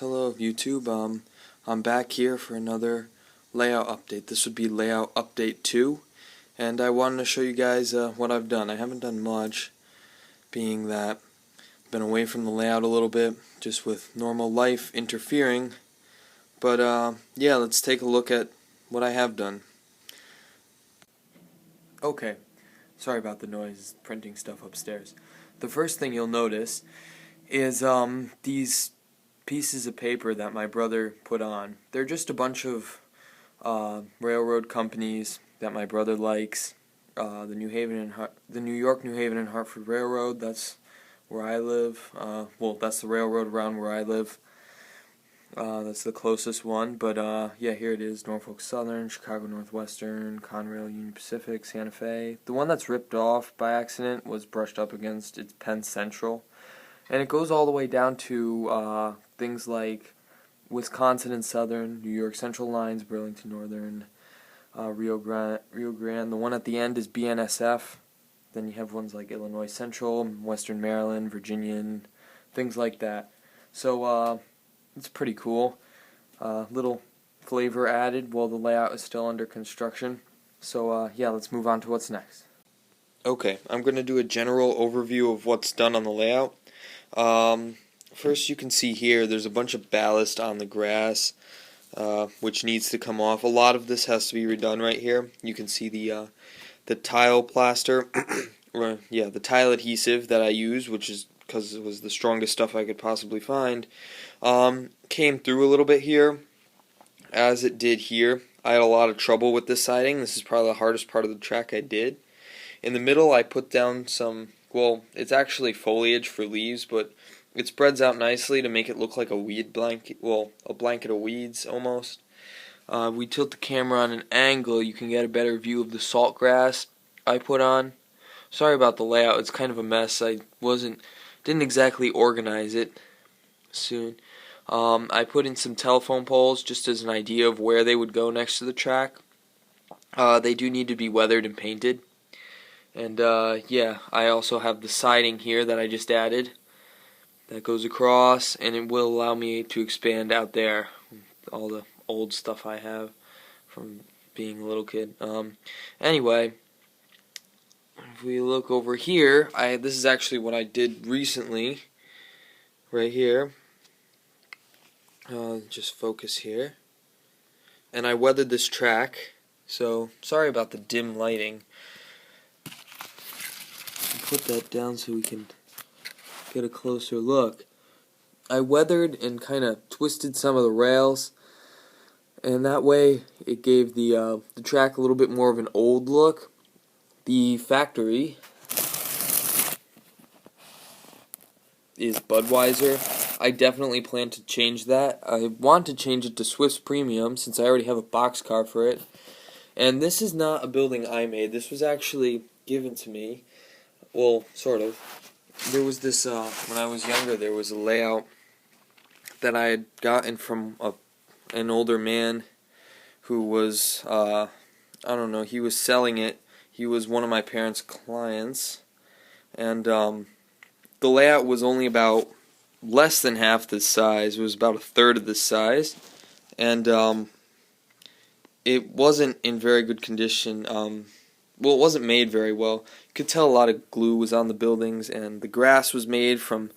Hello YouTube, I'm back here for another layout update. This would be layout update 2, and I wanted to show you guys what I've done. I haven't done much, being that I've been away from the layout a little bit, just with normal life interfering, but yeah, let's take a look at what I have done. Okay, sorry about the noise, printing stuff upstairs. The first thing you'll notice is these pieces of paper that my brother put on. They're just a bunch of railroad companies that my brother likes. The New York, New Haven, and Hartford Railroad. That's where I live. Well, that's the railroad around where I live. That's the closest one. But yeah, here it is: Norfolk Southern, Chicago Northwestern, Conrail, Union Pacific, Santa Fe. The one that's ripped off by accident was brushed up against its Penn Central. And it goes all the way down to things like Wisconsin and Southern, New York Central lines, Burlington Northern, Rio Grande. The one at the end is BNSF. Then you have ones like Illinois Central, Western Maryland, Virginian, things like that. So it's pretty cool. Little flavor added while the layout is still under construction. So yeah, let's move on to what's next. Okay, I'm going to do a general overview of what's done on the layout. First, you can see here there's a bunch of ballast on the grass, which needs to come off. A lot of this has to be redone right here. You can see the tile plaster, or yeah, the tile adhesive that I used, which is because it was the strongest stuff I could possibly find, came through a little bit here, as it did here. I had a lot of trouble with this siding. This is probably the hardest part of the track I did. In the middle, I put down some, well, it's actually foliage for leaves, but it spreads out nicely to make it look like a weed blanket, well, a blanket of weeds almost. We tilt the camera on an angle, you can get a better view of the salt grass I put on. Sorry about the layout, it's kind of a mess. I didn't exactly organize it soon. I put in some telephone poles just as an idea of where they would go next to the track. They do need to be weathered and painted. And yeah, I also have the siding here that I just added that goes across, and it will allow me to expand out there all the old stuff I have from being a little kid. Anyway, if we look over here, this is actually what I did recently right here. Just focus here. And I weathered this track, so sorry about the dim lighting. Put that down so we can get a closer look. I weathered and kind of twisted some of the rails, and that way it gave the track a little bit more of an old look. The factory is Budweiser. I definitely plan to change that. I want to change it to Swiss Premium since I already have a boxcar for it. And this is not a building I made. This was actually given to me. Well, sort of. There was this, when I was younger, there was a layout that I had gotten from an older man who was, I don't know, he was selling it. He was one of my parents' clients. And the layout was only about less than half this size. It was about a third of this size. And it wasn't in very good condition. Well, it wasn't made very well. You could tell a lot of glue was on the buildings, and the grass was made from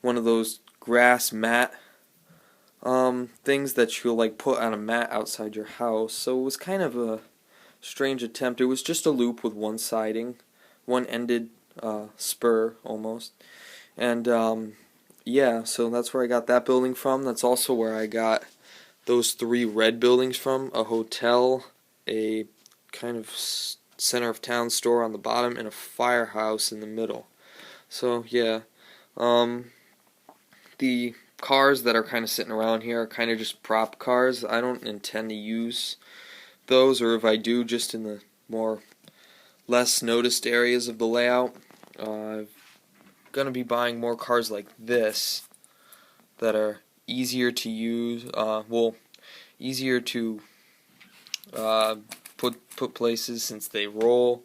one of those grass mat things that you'll like put on a mat outside your house. So it was kind of a strange attempt. It was just a loop with one siding, one ended spur almost. And yeah, so that's where I got that building from. That's also where I got those 3 red buildings from: a hotel, a kind of center of town store on the bottom, and a firehouse in the middle. So yeah, the cars that are kind of sitting around here are kind of just prop cars. I don't intend to use those, or if I do, just in the less noticed areas of the layout. I'm gonna be buying more cars like this that are easier to use. Well, easier to put places since they roll.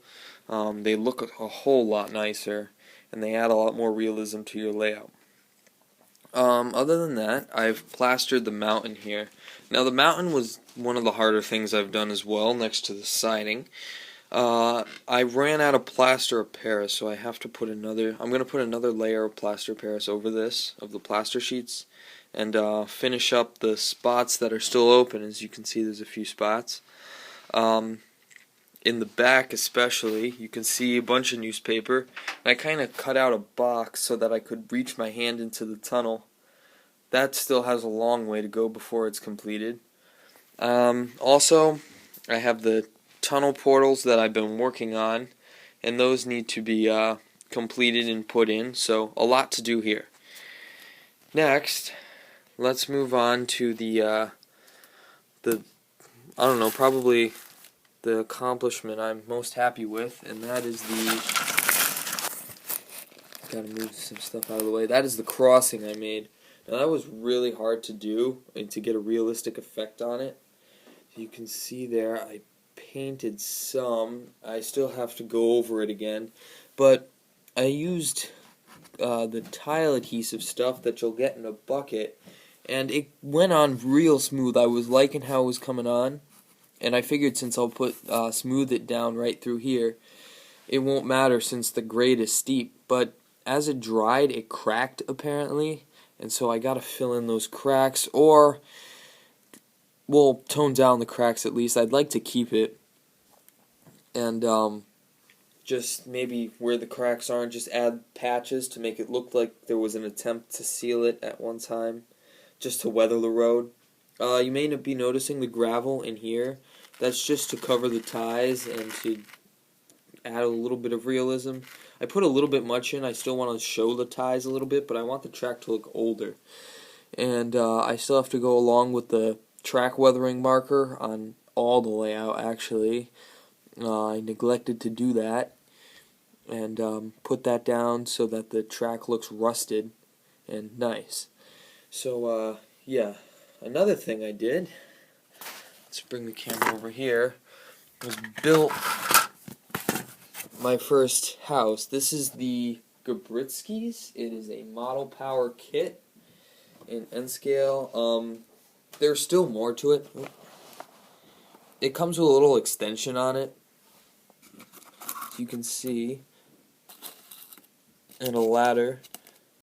They look a whole lot nicer, and they add a lot more realism to your layout. Other than that, I've plastered the mountain here. Now, the mountain was one of the harder things I've done as well, next to the siding. I ran out of plaster of Paris, so I have to put another. I'm going to put another layer of plaster of Paris over this, of the plaster sheets, and finish up the spots that are still open. As you can see, there's a few spots. In the back especially, you can see a bunch of newspaper. And I kind of cut out a box so that I could reach my hand into the tunnel. That still has a long way to go before it's completed. Also, I have the tunnel portals that I've been working on, and those need to be completed and put in, so a lot to do here. Next, let's move on to the I don't know, probably the accomplishment I'm most happy with, and that is gotta move some stuff out of the way. That is the crossing I made. Now that was really hard to do and to get a realistic effect on it. You can see there I painted some. I still have to go over it again, but I used the tile adhesive stuff that you'll get in a bucket, and it went on real smooth. I was liking how it was coming on, and I figured since I'll put smooth it down right through here, it won't matter since the grade is steep. But as it dried, it cracked apparently, and so I gotta fill in those cracks, or well, tone down the cracks at least. I'd like to keep it, and just maybe where the cracks aren't, just add patches to make it look like there was an attempt to seal it at one time, just to weather the road. You may not be noticing the gravel in here. That's just to cover the ties and to add a little bit of realism. I put a little bit much in. I still want to show the ties a little bit, but I want the track to look older. And I still have to go along with the track weathering marker on all the layout, actually. I neglected to do that, and put that down so that the track looks rusted and nice. So, yeah. Another thing I did, let's bring the camera over here, was built my first house. This is the Gabritsky's. It is a model power kit in N-scale. There's still more to it. It comes with a little extension on it, as you can see, and a ladder